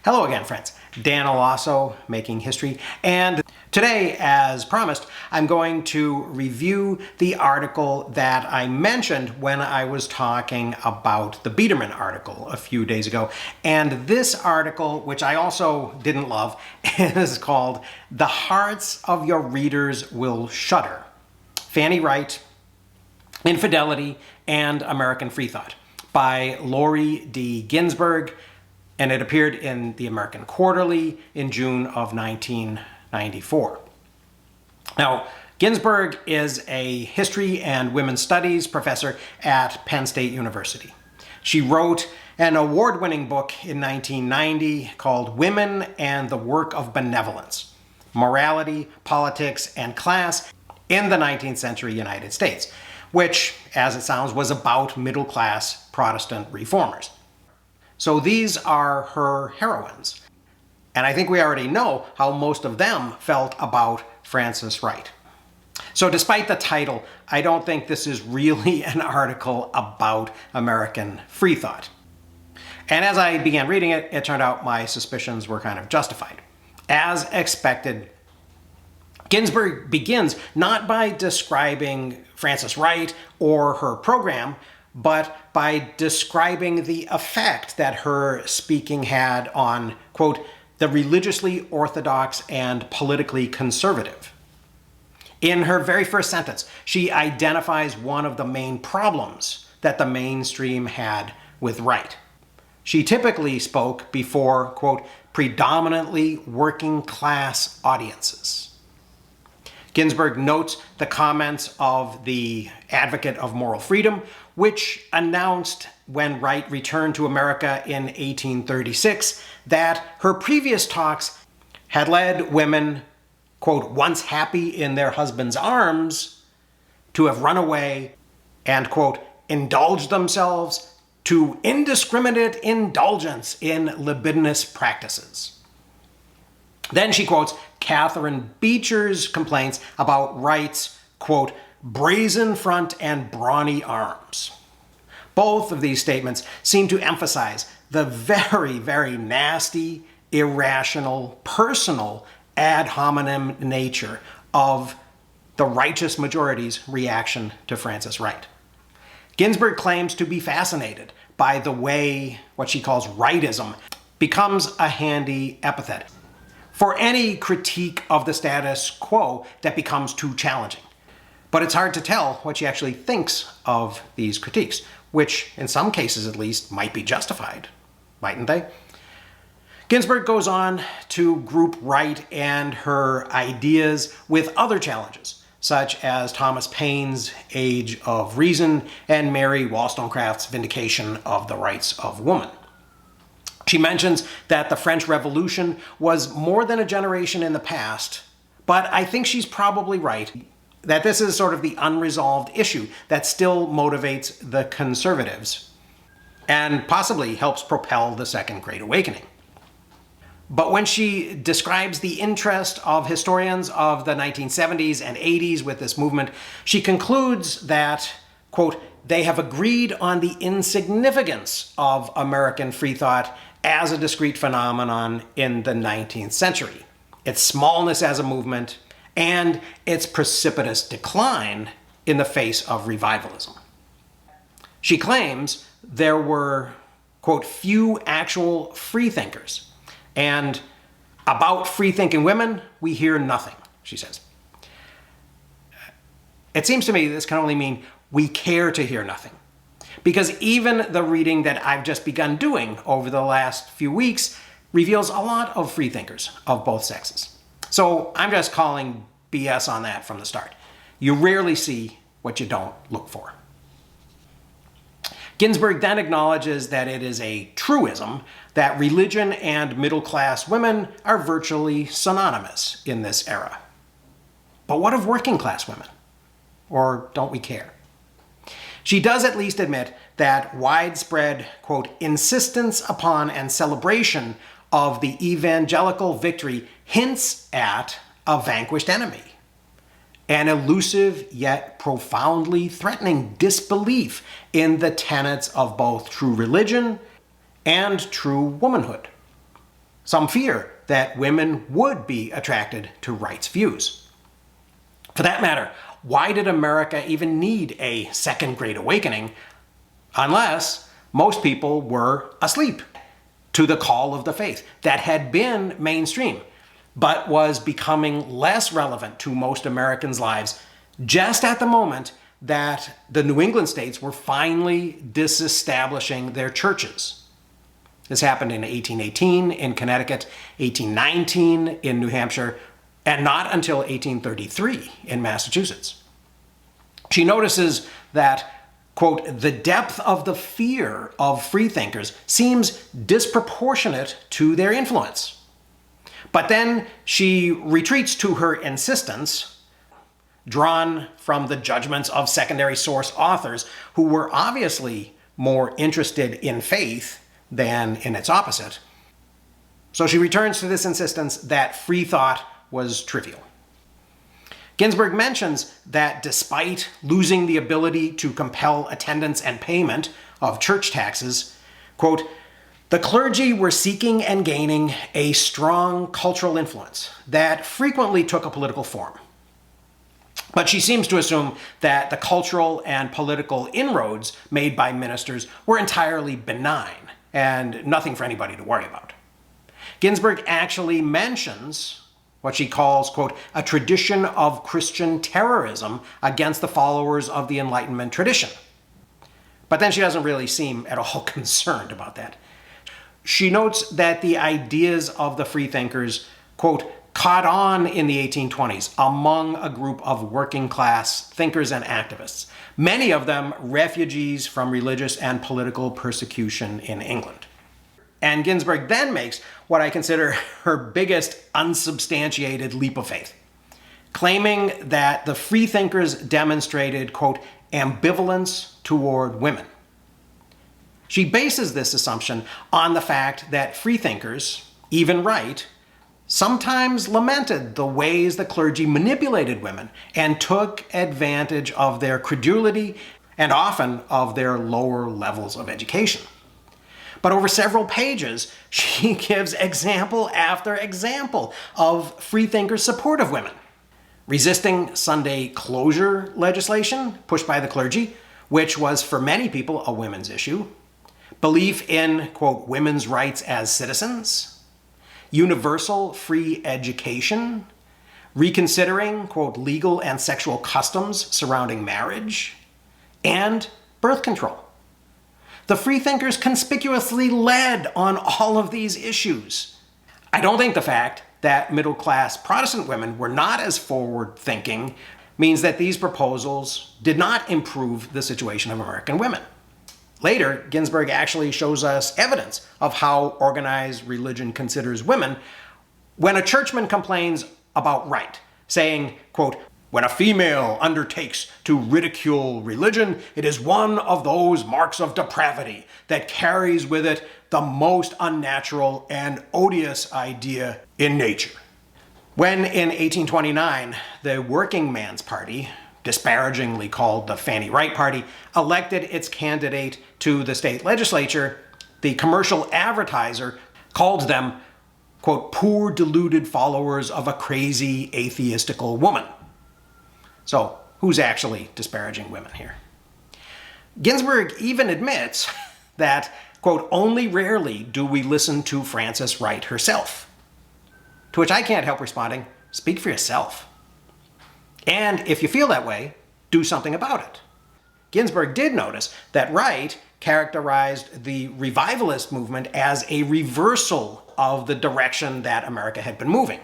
Hello again, friends. Dan Alasso, Making History, and today, as promised, I'm going to review the article that I mentioned when I was talking about the Biederman article a few days ago. And this article, which I also didn't love, is called "The Hearts of Your Readers Will Shudder: Fanny Wright, Infidelity, and American Freethought" by Lori D. Ginzberg, and it appeared in the American Quarterly in June of 1994. Now, Ginzberg is a history and women's studies professor at Penn State University. She wrote an award-winning book in 1990 called Women and the Work of Benevolence: Morality, Politics, and Class in the 19th Century United States, which, as it sounds, was about middle-class Protestant reformers. So these are her heroines. And I think we already know how most of them felt about Frances Wright. So despite the title, I don't think this is really an article about American Freethought. And as I began reading it, it turned out my suspicions were kind of justified. As expected, Ginzberg begins not by describing Frances Wright or her program, but by describing the effect that her speaking had on, quote, the religiously orthodox and politically conservative. In her very first sentence, she identifies one of the main problems that the mainstream had with Wright. She typically spoke before, quote, predominantly working class audiences. Ginzberg notes the comments of the advocate of moral freedom, which announced when Wright returned to America in 1836 that her previous talks had led women, quote, once happy in their husband's arms, to have run away and, quote, indulged themselves to indiscriminate indulgence in libidinous practices. Then she quotes Catherine Beecher's complaints about Wright's, quote, brazen front and brawny arms. Both of these statements seem to emphasize the very, very nasty, irrational, personal, ad hominem nature of the righteous majority's reaction to Frances Wright. Ginzberg claims to be fascinated by the way what she calls Wrightism becomes a handy epithet for any critique of the status quo that becomes too challenging. But it's hard to tell what she actually thinks of these critiques, which in some cases at least might be justified, mightn't they? Ginzberg goes on to group Wright and her ideas with other challenges, such as Thomas Paine's Age of Reason and Mary Wollstonecraft's Vindication of the Rights of Woman. She mentions that the French Revolution was more than a generation in the past, but I think she's probably right that this is sort of the unresolved issue that still motivates the conservatives and possibly helps propel the Second Great Awakening. But when she describes the interest of historians of the 1970s and 80s with this movement, she concludes that, quote, they have agreed on the insignificance of American Freethought as a discrete phenomenon in the 19th century, its smallness as a movement, and its precipitous decline in the face of revivalism. She claims there were, quote, few actual freethinkers, and about freethinking women, we hear nothing, she says. It seems to me this can only mean we care to hear nothing, because even the reading that I've just begun doing over the last few weeks reveals a lot of freethinkers of both sexes. So I'm just calling BS on that from the start. You rarely see what you don't look for. Ginzberg then acknowledges that it is a truism that religion and middle-class women are virtually synonymous in this era. But what of working-class women? Or don't we care? She does at least admit that widespread, quote, insistence upon and celebration of the evangelical victory hints at a vanquished enemy, an elusive yet profoundly threatening disbelief in the tenets of both true religion and true womanhood. some fear that women would be attracted to Wright's views. For that matter, why did America even need a second Great Awakening unless most people were asleep to the call of the faith that had been mainstream, but was becoming less relevant to most Americans' lives just at the moment that the New England states were finally disestablishing their churches? This happened in 1818 in Connecticut, 1819 in New Hampshire, and not until 1833 in Massachusetts. She notices that, quote, the depth of the fear of freethinkers seems disproportionate to their influence. But then she retreats to her insistence, drawn from the judgments of secondary source authors who were obviously more interested in faith than in its opposite. So she returns to this insistence that free thought was trivial. Ginzberg mentions that despite losing the ability to compel attendance and payment of church taxes, quote, the clergy were seeking and gaining a strong cultural influence that frequently took a political form. But she seems to assume that the cultural and political inroads made by ministers were entirely benign and nothing for anybody to worry about. Ginzberg actually mentions what she calls, quote, a tradition of Christian terrorism against the followers of the Enlightenment tradition. But then she doesn't really seem at all concerned about that. She notes that the ideas of the freethinkers, quote, caught on in the 1820s among a group of working class thinkers and activists, many of them refugees from religious and political persecution in England. And Ginzberg then makes what I consider her biggest unsubstantiated leap of faith, claiming that the freethinkers demonstrated, quote, ambivalence toward women. She bases this assumption on the fact that freethinkers, even Wright, sometimes lamented the ways the clergy manipulated women and took advantage of their credulity and often of their lower levels of education. But over several pages, she gives example after example of freethinkers' support of women. Resisting Sunday closure legislation pushed by the clergy, which was for many people a women's issue. Belief in, quote, women's rights as citizens. Universal free education. Reconsidering, quote, legal and sexual customs surrounding marriage. And birth control. The freethinkers conspicuously led on all of these issues. I don't think the fact that middle-class Protestant women were not as forward-thinking means that these proposals did not improve the situation of American women. Later, Ginzberg actually shows us evidence of how organized religion considers women when a churchman complains about Wright, saying, quote, when a female undertakes to ridicule religion, it is one of those marks of depravity that carries with it the most unnatural and odious idea in nature. When in 1829, the Working Man's Party, disparagingly called the Fanny Wright Party, elected its candidate to the state legislature, the commercial advertiser called them, quote, poor deluded followers of a crazy atheistical woman. So who's actually disparaging women here? Ginzberg even admits that, quote, only rarely do we listen to Frances Wright herself. To which I can't help responding, speak for yourself. And if you feel that way, do something about it. Ginzberg did notice that Wright characterized the revivalist movement as a reversal of the direction that America had been moving.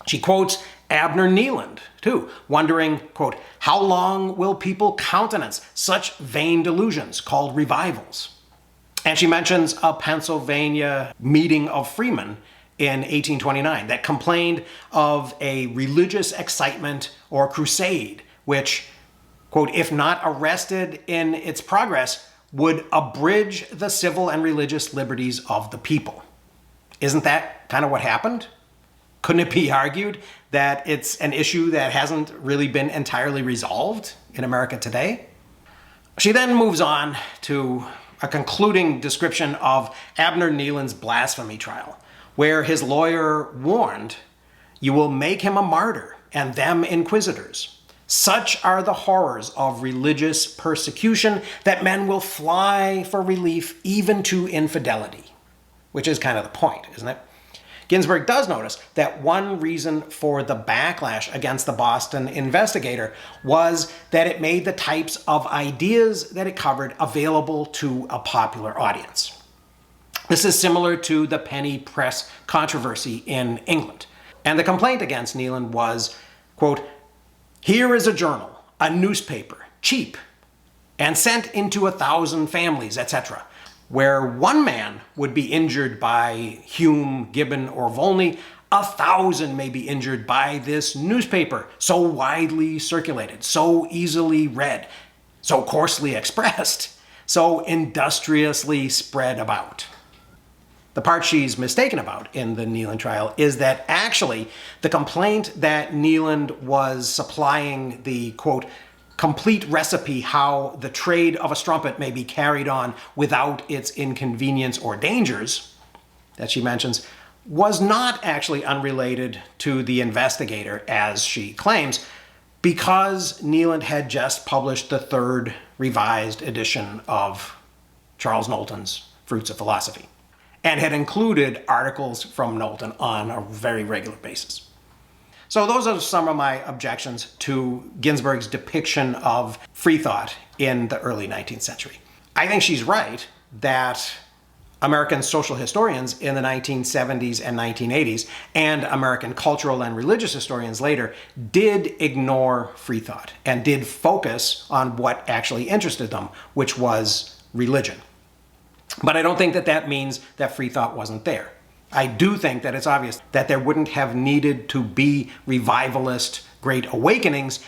She quotes Abner Neeland, too, wondering, quote, how long will people countenance such vain delusions called revivals? And she mentions a Pennsylvania meeting of freemen in 1829 that complained of a religious excitement or crusade, which, quote, if not arrested in its progress, would abridge the civil and religious liberties of the people. Isn't that kind of what happened? Couldn't it be argued that it's an issue that hasn't really been entirely resolved in America today? She then moves on to a concluding description of Abner Neeland's blasphemy trial, where his lawyer warned, "You will make him a martyr, and them inquisitors. Such are the horrors of religious persecution that men will fly for relief even to infidelity." Which is kind of the point, isn't it? Ginzberg does notice that one reason for the backlash against the Boston Investigator was that it made the types of ideas that it covered available to a popular audience. This is similar to the penny press controversy in England. And the complaint against Neeland was, quote, "Here is a journal, a newspaper, cheap, and sent into 1,000 families, etc. Where one man would be injured by Hume, Gibbon, or Volney, 1,000 may be injured by this newspaper, so widely circulated, so easily read, so coarsely expressed, so industriously spread about." The part she's mistaken about in the Neeland trial is that actually the complaint that Neeland was supplying the, quote, "complete recipe how the trade of a strumpet may be carried on without its inconvenience or dangers," that she mentions, was not actually unrelated to the investigator, as she claims, because Neeland had just published the 3rd revised edition of Charles Knowlton's Fruits of Philosophy, and had included articles from Knowlton on a very regular basis. So those are some of my objections to Ginzberg's depiction of Freethought in the early 19th century. I think she's right that American social historians in the 1970s and 1980s, and American cultural and religious historians later, did ignore Freethought and did focus on what actually interested them, which was religion. But I don't think that that means that Freethought wasn't there. I do think that it's obvious that there wouldn't have needed to be revivalist great awakenings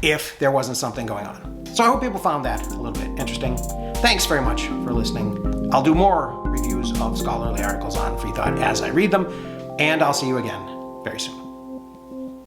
if there wasn't something going on. So I hope people found that a little bit interesting. Thanks very much for listening. I'll do more reviews of scholarly articles on Freethought as I read them, and I'll see you again very soon.